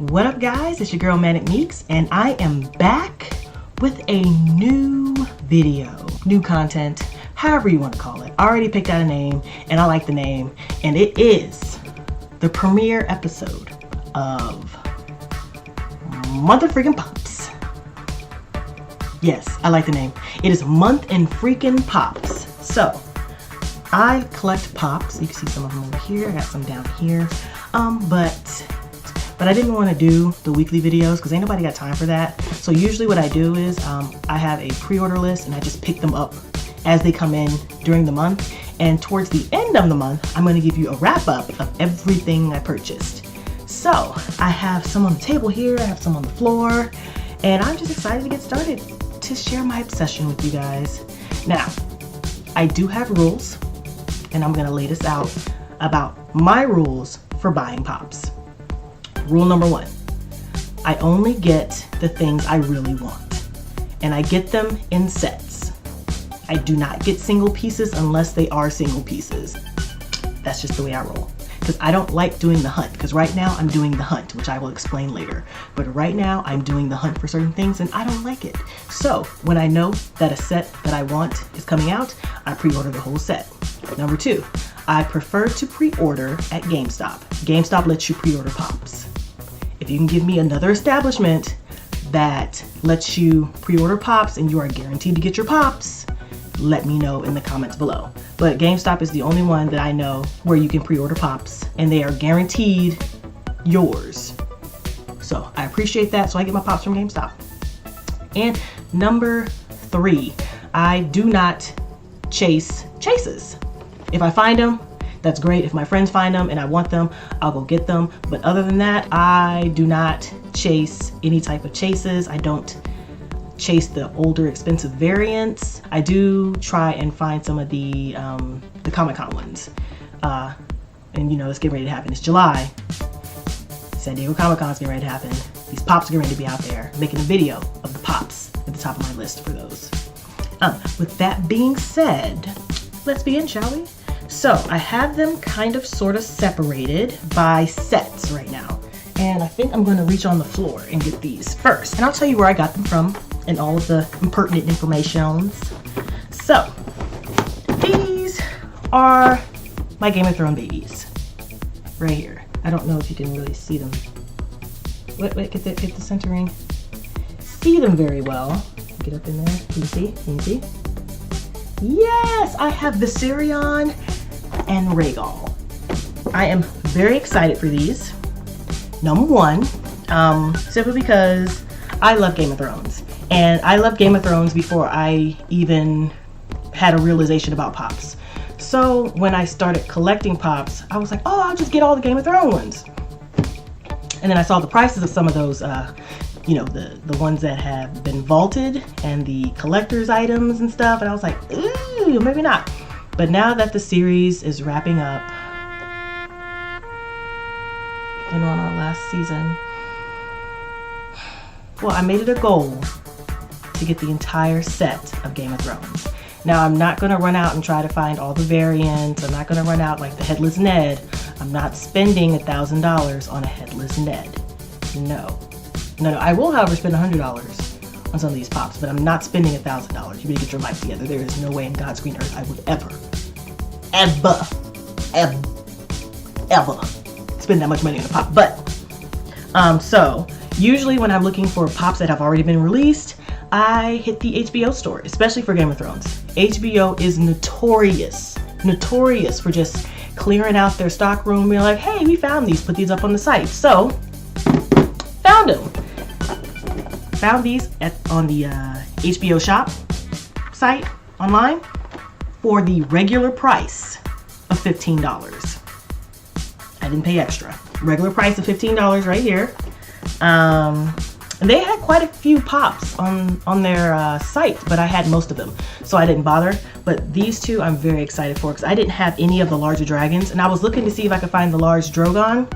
What up guys, it's your girl ManicMeeks and I am back with a new video, new content, however you want to call it. I already picked out a name and I like the name, and it is the premiere episode of Month of Freakin' Pops. Yes, I like the name. It is Month in Freakin' Pops. So I collect pops. You can see some of them over here. I got some down here. But I didn't want to do the weekly videos because ain't nobody got time for that. So usually what I do is I have a pre-order list and I just pick them up as they come in during the month. And towards the end of the month, I'm going to give you a wrap up of everything I purchased. So I have some on the table here, I have some on the floor, and I'm just excited to get started to share my obsession with you guys. Now, I do have rules, and I'm going to lay this out about my rules for buying pops. Rule number one, I only get the things I really want, and I get them in sets. I do not get single pieces unless they are single pieces. That's just the way I roll, because I don't like doing the hunt, because right now I'm doing the hunt, which I will explain later. But right now I'm doing the hunt for certain things and I don't like it. So when I know that a set that I want is coming out, I pre-order the whole set. Number two, I prefer to pre-order at GameStop. GameStop lets you pre-order pops. If you can give me another establishment that lets you pre-order pops and you are guaranteed to get your pops, let me know in the comments below. But GameStop is the only one that I know where you can pre-order pops and they are guaranteed yours. So I appreciate that, so I get my pops from GameStop. And number three, I do not chase chases. If I find them, that's great. If my friends find them and I want them, I'll go get them. But other than that, I do not chase any type of chases. I don't chase the older expensive variants. I do try and find some of the Comic-Con ones. And you know, it's getting ready to happen. It's July. San Diego Comic-Con is getting ready to happen. These pops are getting ready to be out there. I'm making a video of the pops at the top of my list for those. With that being said, let's begin, shall we? So I have them kind of sort of separated by sets right now. And I think I'm going to reach on the floor and get these first. And I'll tell you where I got them from and all of the impertinent informations. So these are my Game of Thrones babies right here. I don't know if you can really see them. Wait, get the centering. See them very well. Get up in there. Can you see? Can you see? Yes, I have Viserion and Rhaegal. I am very excited for these. Number one, simply because I love Game of Thrones. And I loved Game of Thrones before I even had a realization about pops. So when I started collecting pops, I was like, oh, I'll just get all the Game of Thrones ones. And then I saw the prices of some of those, you know, the ones that have been vaulted and the collector's items and stuff. And I was like, ooh, maybe not. But now that the series is wrapping up and on our last season, well, I made it a goal to get the entire set of Game of Thrones. Now, I'm not going to run out and try to find all the variants. I'm not going to run out like the Headless Ned. I'm not spending $1,000 on a Headless Ned. No. I will, however, spend $100 on some of these pops, but I'm not spending $1,000. You better get your life together. There is no way in God's green earth I would ever spend that much money on a pop. But so usually when I'm looking for pops that have already been released, I hit the HBO store, especially for Game of Thrones. HBO is notorious for just clearing out their stock room. We're like, hey, we found these, put these up on the site. So found them. Found these on the HBO shop site online for the regular price of $15. I didn't pay extra. Regular price of $15 right here. And they had quite a few pops on their site, but I had most of them, so I didn't bother. But these two I'm very excited for because I didn't have any of the larger dragons, and I was looking to see if I could find the large Drogon,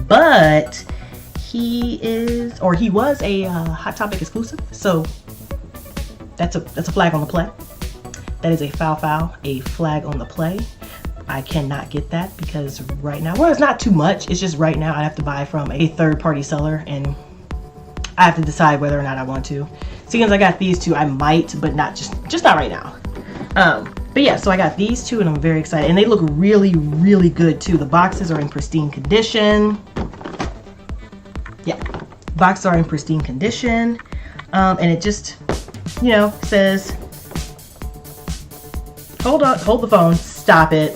but he was a Hot Topic exclusive, so that's a flag on the play. That is a foul, a flag on the play. I cannot get that because right now, well, it's not too much. It's just right now I have to buy from a third-party seller, and I have to decide whether or not I want to. Seeing as I got these two, I might, but not just not right now. But yeah, so I got these two and I'm very excited. And they look really, really good too. The boxes are in pristine condition. Yeah, boxes are in pristine condition. And it just, you know, says, hold the phone, stop it.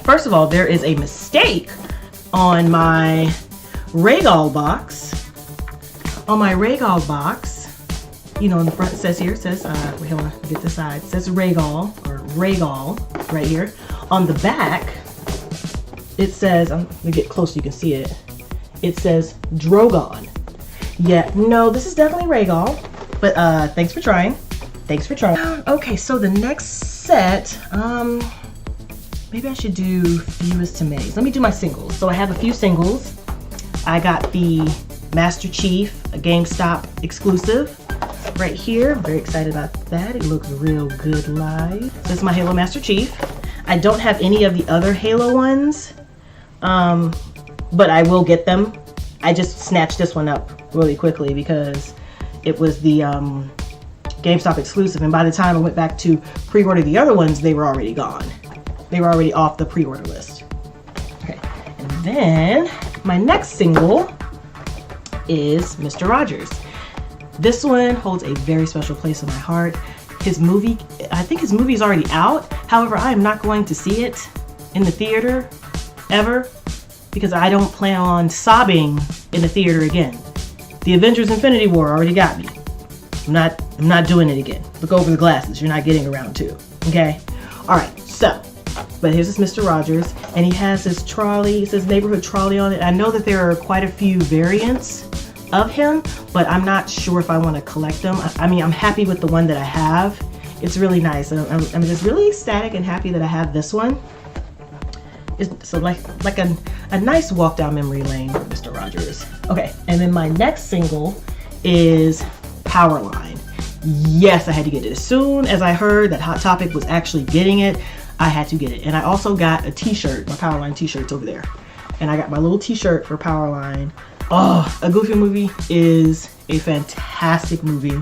First of all, there is a mistake on my Regal box. On my Regal box, you know, in the front it says here, it says, wait, hold on, get this side. It says Regal, or Regal, right here. On the back, it says, let me get close so you can see it. It says Drogon. Yeah, no, this is definitely Regal, but thanks for trying. Thanks for trying. Okay, so the next set, maybe I should do fewest to minis. Let me do my singles. So I have a few singles. I got the Master Chief, a GameStop exclusive right here. I'm very excited about that. It looks real good live. This is my Halo Master Chief. I don't have any of the other Halo ones, but I will get them. I just snatched this one up really quickly because it was the GameStop exclusive, and by the time I went back to pre-order the other ones, they were already gone. They were already off the pre-order list. Okay, and then my next single is Mr. Rogers. This one holds a very special place in my heart. His movie, I think his movie is already out. However, I am not going to see it in the theater ever because I don't plan on sobbing in the theater again. The Avengers Infinity War already got me. I'm not doing it again. Look over the glasses. You're not getting around to. Okay? All right. So, but here's this Mr. Rogers, and he has his trolley. It says neighborhood trolley on it. I know that there are quite a few variants of him, but I'm not sure if I want to collect them. I mean, I'm happy with the one that I have. It's really nice. I'm just really ecstatic and happy that I have this one. It's so like a nice walk down memory lane for Mr. Rogers. Okay, and then my next single is Powerline. Yes, I had to get it. As soon as I heard that Hot Topic was actually getting it, I had to get it. And I also got a t-shirt. My Powerline t-shirt's over there. And I got my little t-shirt for Powerline. Oh, A Goofy Movie is a fantastic movie.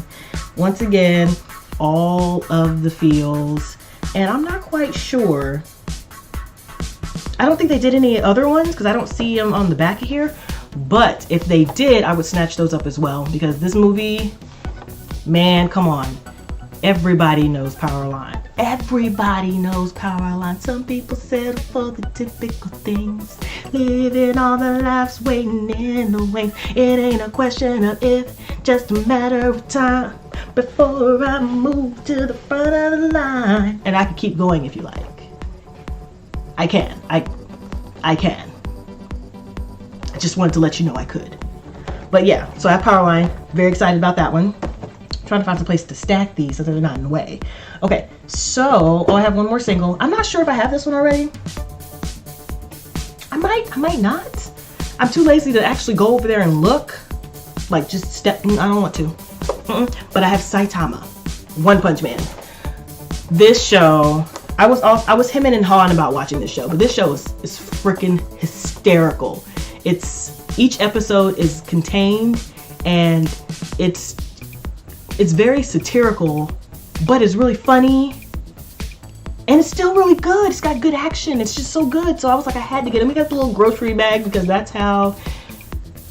Once again, all of the feels. And I'm not quite sure. I don't think they did any other ones because I don't see them on the back of here. But if they did, I would snatch those up as well because this movie, man, come on. Everybody knows Powerline. Everybody knows Powerline. Some people settle for the typical things, living all their lives waiting in the wings. It ain't a question of if, just a matter of time before I move to the front of the line. And I could keep going if you like. I can. I can. I just wanted to let you know I could. But yeah, so I have Powerline. Very excited about that one. Trying to find some place to stack these so they're not in the way. Okay, so I have one more single. I'm not sure if I have this one already. I might not. I'm too lazy to actually go over there and look. Like just step, I don't want to. But I have Saitama, One Punch Man. This show, I was hemming and hawing about watching this show, but this show is freaking hysterical. Each episode is contained and it's very satirical, but it's really funny. And it's still really good. It's got good action. It's just so good. So I was like, I had to get him. We got the little grocery bag because that's how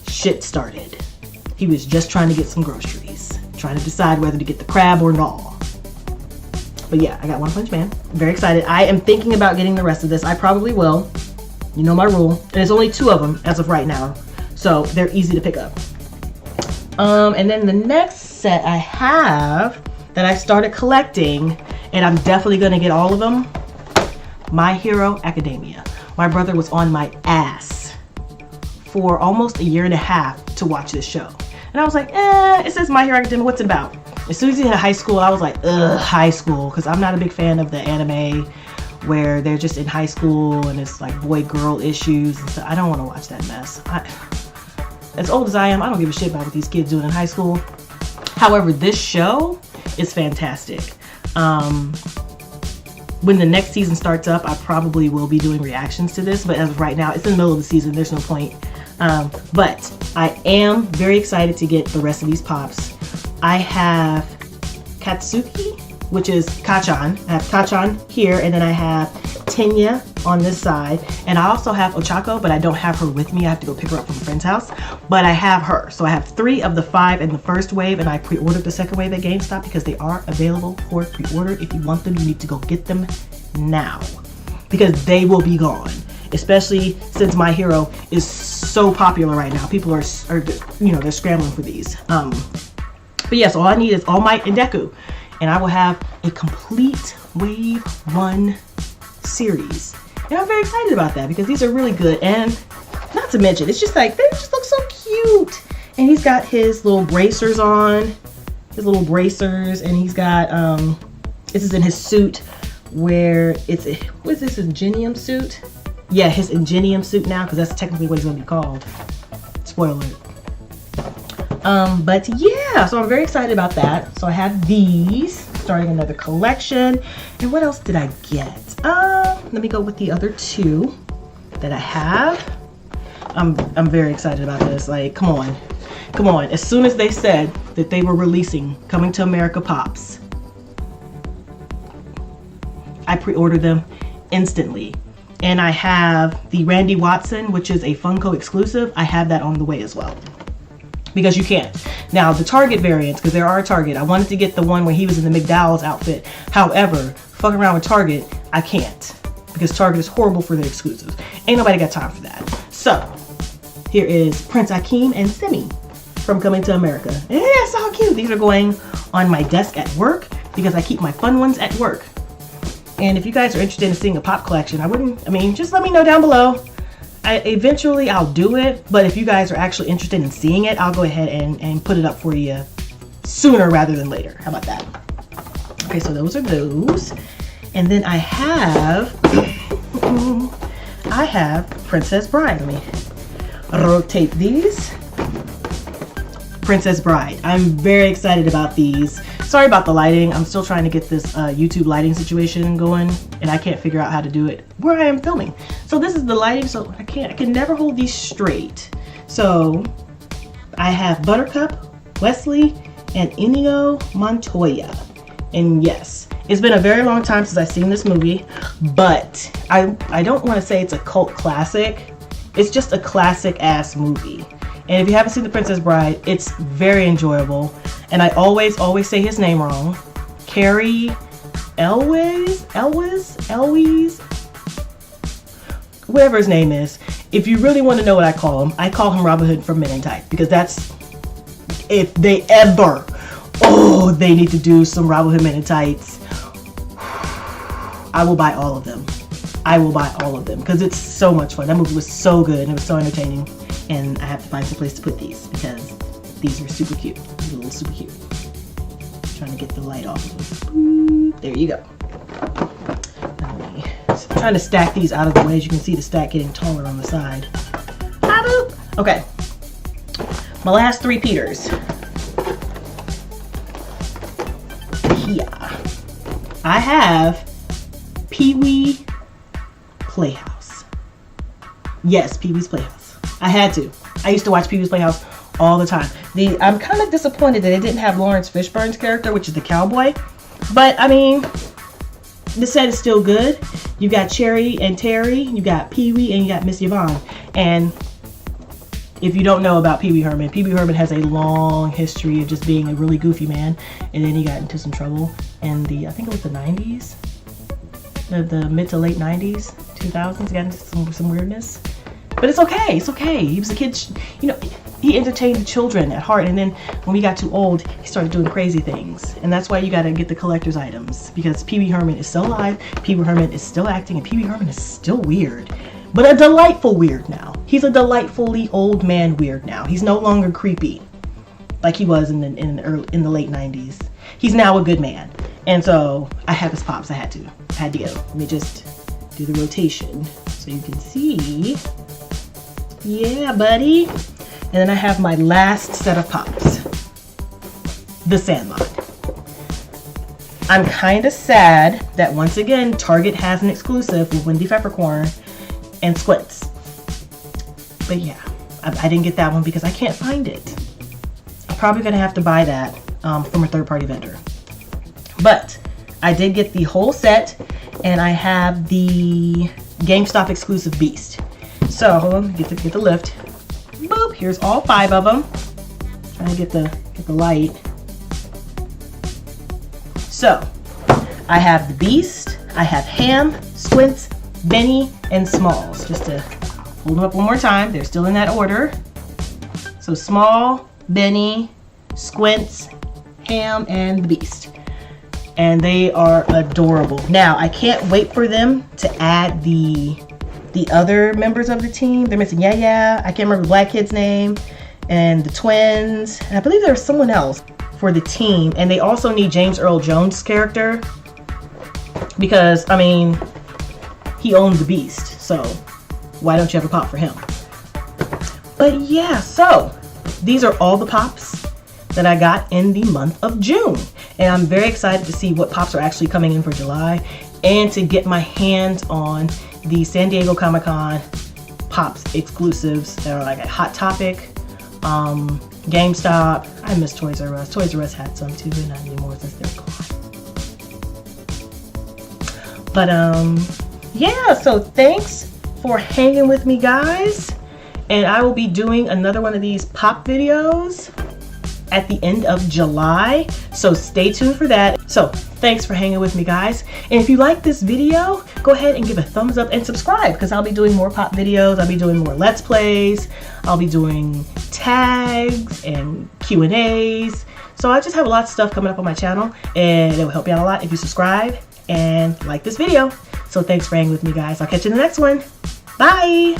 shit started. He was just trying to get some groceries, trying to decide whether to get the crab or not. But yeah, I got One Punch Man. I'm very excited. I am thinking about getting the rest of this. I probably will. You know my rule. And there's only 2 of them as of right now. So they're easy to pick up. And then the next set I have that I started collecting, and I'm definitely going to get all of them, My Hero Academia. My brother was on my ass for almost a year and a half to watch this show. And I was like, it says My Hero Academia, what's it about? As soon as he hit high school, I was like, ugh, high school, because I'm not a big fan of the anime where they're just in high school and it's like boy-girl issues and stuff. I don't want to watch that mess. As old as I am, I don't give a shit about what these kids doing in high school. However, this show is fantastic. when the next season starts up, I probably will be doing reactions to this, but as of right now, it's in the middle of the season, there's no point. But I am very excited to get the rest of these pops. I have Katsuki, which is Kachan. I have Kachan here, and then I have Tenya on this side, and I also have Ochako, but I don't have her with me. I have to go pick her up from a friend's house, but I have her. So I have 3 of the 5 in the first wave, and I pre-ordered the second wave at GameStop because they are available for pre-order. If you want them, you need to go get them now because they will be gone, especially since My Hero is so popular right now. People are you know, they're scrambling for these. But yes, all I need is All Might and Deku, and I will have a complete wave 1 series. And I'm very excited about that because these are really good, and not to mention, it's just like, they just look so cute. And he's got his little bracers on, and he's got, this is in his suit where it's, what is this, Ingenium suit? Yeah, his Ingenium suit now, because that's technically what he's going to be called. Spoiler alert. But yeah, so I'm very excited about that. So I have these, starting another collection. And what else did I get? Let me go with the other 2 that I have. I'm very excited about this. Like, come on. As soon as they said that they were releasing Coming to America Pops, I pre-ordered them instantly. And I have the Randy Watson, which is a Funko exclusive. I have that on the way as well, because you can't. Now the Target variants, because there are a Target, I wanted to get the one where he was in the McDowell's outfit. However, fucking around with Target, I can't, because Target is horrible for their exclusives. Ain't nobody got time for that. So here is Prince Akeem and Simi from Coming to America. Yeah, so cute. These are going on my desk at work because I keep my fun ones at work. And if you guys are interested in seeing a pop collection, just let me know down below. Eventually I'll do it, but if you guys are actually interested in seeing it, I'll go ahead and put it up for you sooner rather than later. How about that? Okay, so those are those. And then I have Princess Bride. Let me rotate these. Princess Bride. I'm very excited about these. Sorry about the lighting. I'm still trying to get this YouTube lighting situation going, and I can't figure out how to do it where I am filming. So this is the lighting, so I can never hold these straight. So I have Buttercup, Wesley, and Inigo Montoya. And yes, it's been a very long time since I've seen this movie, but I don't want to say it's a cult classic. It's just a classic ass movie. And if you haven't seen The Princess Bride, it's very enjoyable. And I always say his name wrong. Cary Elwes, whatever his name is. If you really want to know what I call him Robin Hood from Men in Tights, because that's, if they ever, they need to do some Robin Hood Men in Tights, I will buy all of them. Because it's so much fun. That movie was so good and it was so entertaining. And I have to find some place to put these because these are super cute. These are a little super cute. Trying to get the light off. There you go. I'm trying to stack these out of the way. As you can see, the stack getting taller on the side. Okay. My last 3 Peters. Yeah. I have Pee-wee Playhouse. Yes, Pee-wee's Playhouse. I had to. I used to watch Pee-wee's Playhouse all the time. I'm kind of disappointed that it didn't have Lawrence Fishburne's character, which is the cowboy. But I mean, the set is still good. You got Cherry and Terry, you got Pee-wee, and you got Miss Yvonne. And if you don't know about Pee-wee Herman has a long history of just being a really goofy man. And then he got into some trouble in I think it was the 90s. The mid to late 90s, 2000s, got into some weirdness. But it's okay. He was a kid, he entertained children at heart. And then when we got too old, he started doing crazy things. And that's why you got to get the collector's items, because Pee-wee Herman is still alive, Pee-wee Herman is still acting, and Pee-wee Herman is still weird. But a delightful weird now. He's a delightfully old man weird now. He's no longer creepy like he was in the late 90s. He's now a good man. And so I have his pops. I had to get him. Let me just do the rotation so you can see. Yeah, buddy. And then I have my last set of pops. The Sandlot. I'm kind of sad that once again Target has an exclusive with Wendy Peppercorn and Squints. But yeah, I didn't get that one because I can't find it. I'm probably gonna have to buy that from a third-party vendor. But I did get the whole set, and I have the GameStop exclusive Beast. So hold on, get the lift. Boop! Here's all 5 of them. Trying to get the light. So I have the Beast, I have Ham, Squints, Benny, and Smalls. Just to hold them up one more time, they're still in that order. So Small, Benny, Squints, Ham, and the Beast. And they are adorable. Now I can't wait for them to add the other members of the team. They're missing Yeah, I can't remember the black kid's name, and the twins, and I believe there's someone else for the team. And they also need James Earl Jones' character because, I mean, he owned the Beast, so why don't you have a pop for him? But yeah, so these are all the pops that I got in the month of June, and I'm very excited to see what pops are actually coming in for July and to get my hands on the San Diego Comic-Con pops exclusives that are like at Hot Topic, GameStop. I miss Toys R Us. Toys R Us had some too, but not anymore since they're gone. But yeah, so thanks for hanging with me, guys, and I will be doing another one of these pop videos at the end of July, so stay tuned for that. So thanks for hanging with me, guys, and if you like this video, go ahead and give a thumbs up and subscribe, because I'll be doing more pop videos. I'll be doing more Let's Plays, I'll be doing tags and Q&As. So I just have a lot of stuff coming up on my channel, and it will help you out a lot if you subscribe and like this video. So thanks for hanging with me, guys. I'll catch you in the next one. Bye.